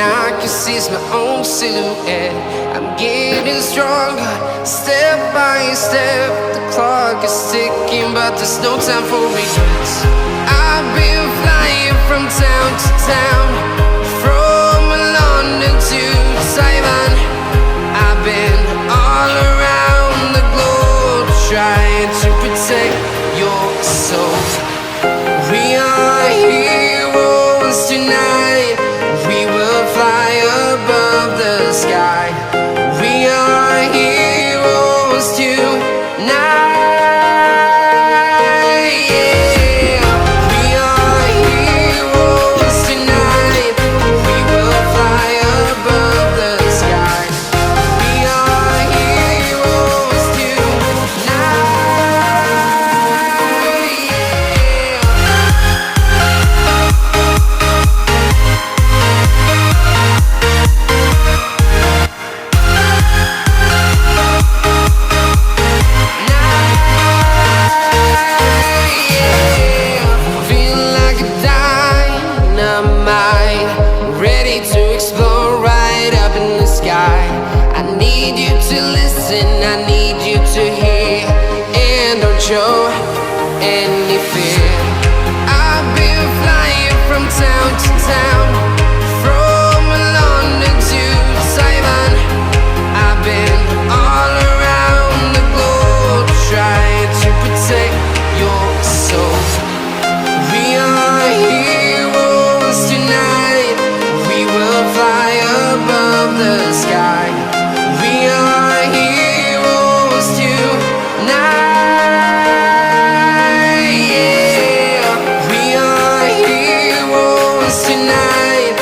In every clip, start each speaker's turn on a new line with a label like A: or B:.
A: I can see my own silhouette. I'm getting stronger, step by step. The clock is ticking, but there's no time for regrets. I've been flying from town to town, from London to Taiwan. I've been all around the globe, trying to protect your soul. We are heroes tonight. We will fly above the sky. We are heroes tonight. Yeah. We are heroes tonight. We will fly above the sky. We are heroes tonight. I need you to hear and don't show any fear. I've been flying from town to town, from London to Taiwan. I've been all around the globe, trying to protect your soul. We are heroes tonight. We will fly above the sky. We are heroes tonight. Yeah. We are heroes tonight.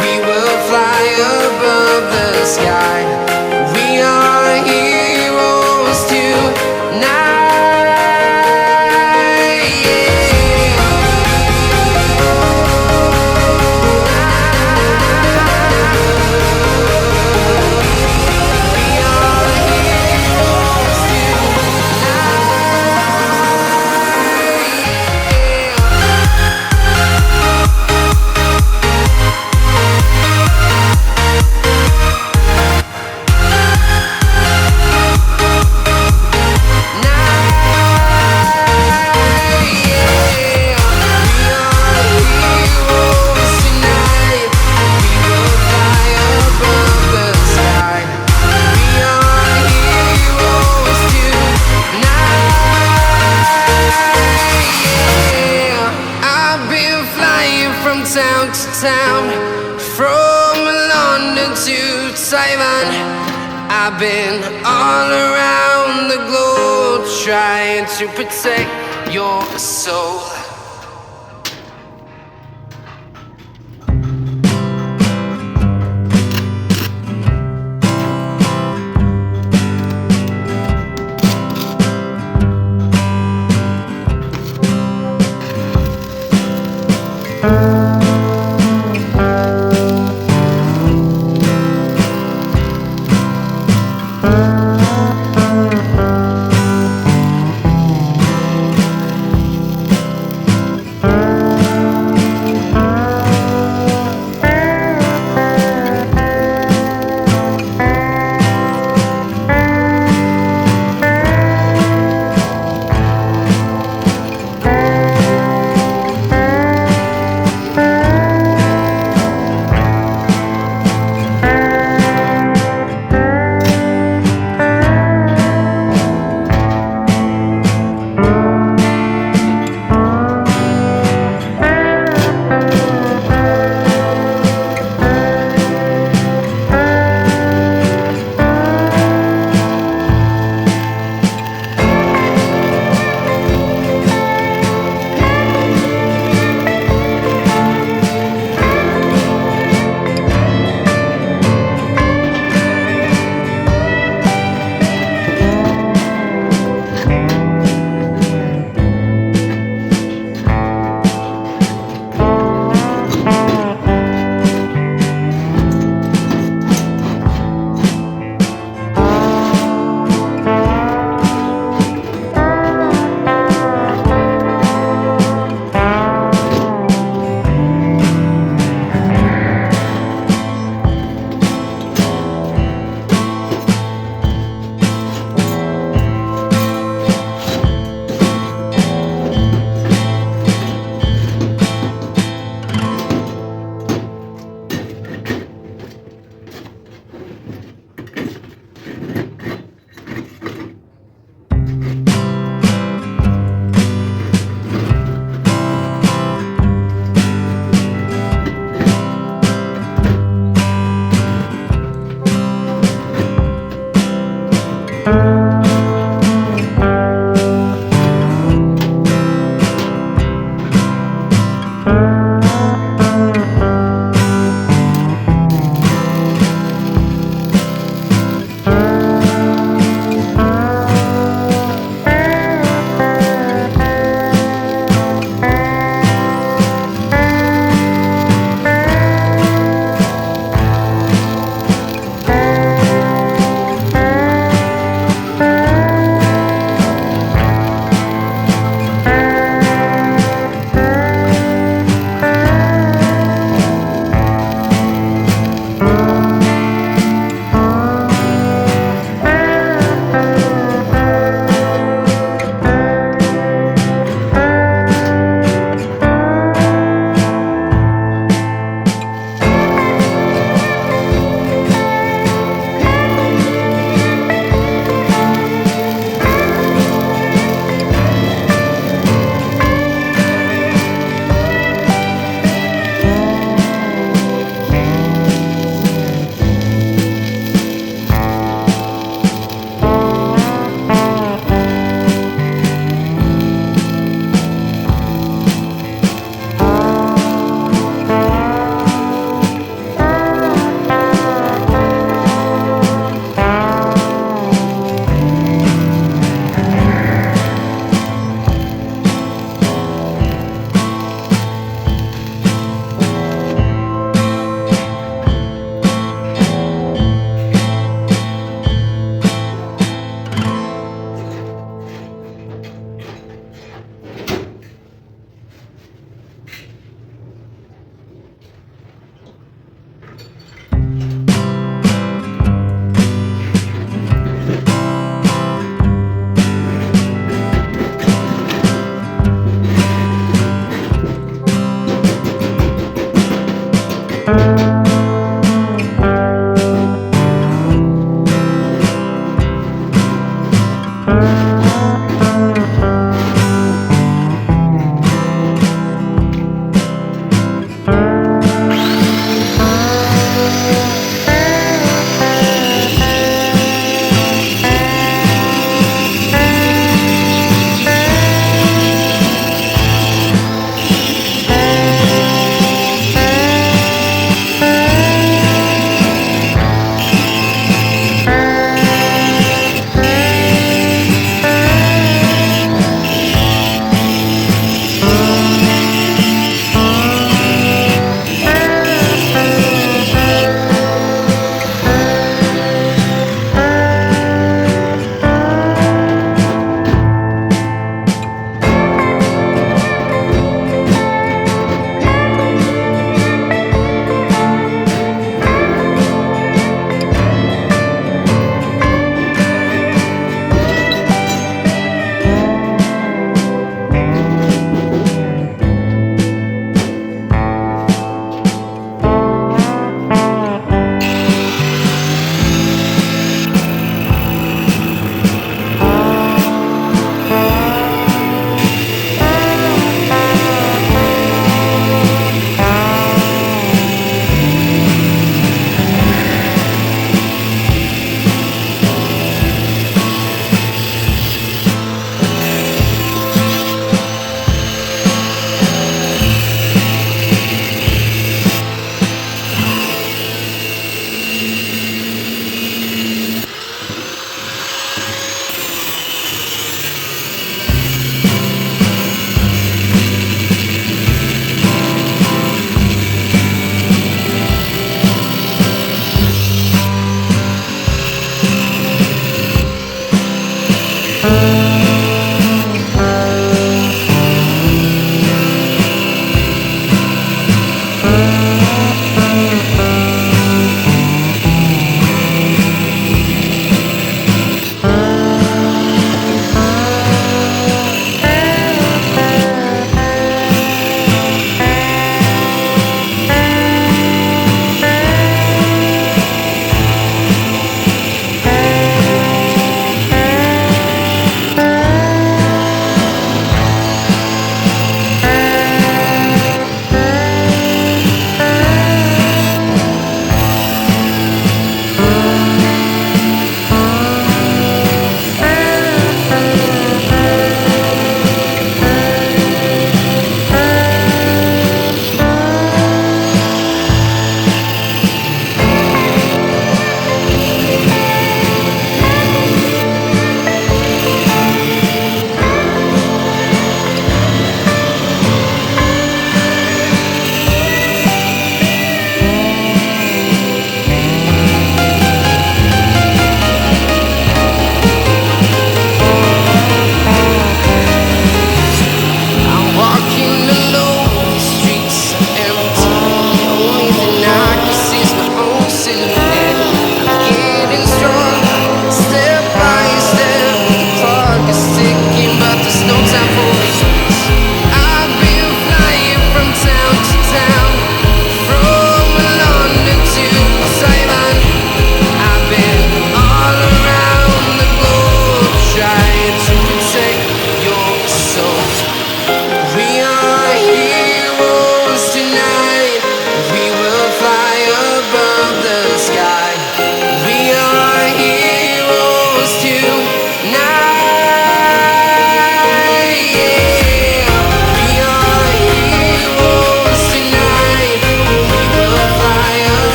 A: We will fly above the sky. We are heroes tonight. Town to town, from London to Taiwan. I've been all around the globe, trying to protect your soul.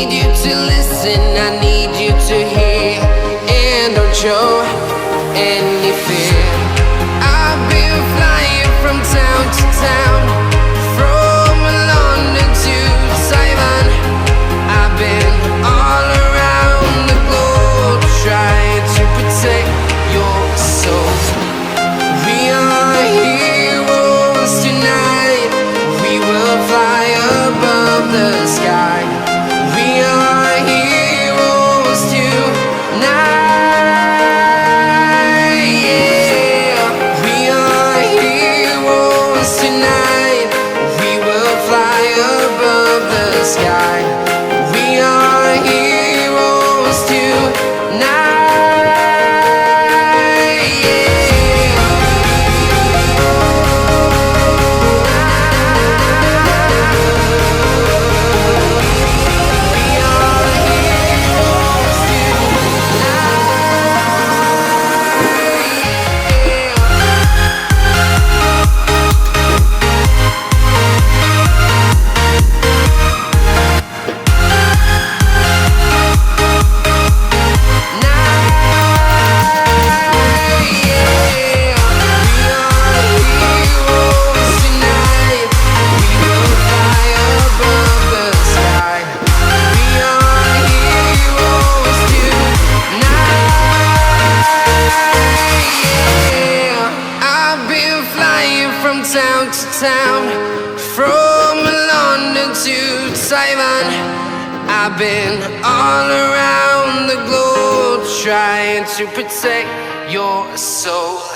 A: need you to listen, I need you to hear, and don't show any fear. I've been flying from town to town, from London to Taiwan. I've been all around the globe trying to protect your soul. We are heroes tonight, we will fly above the sky. We are heroes tonight, yeah. We are heroes tonight, we will fly above the sky. We are heroes tonight, yeah. We are heroes town to town, from London to Taiwan. I've been all around the globe trying to protect your soul.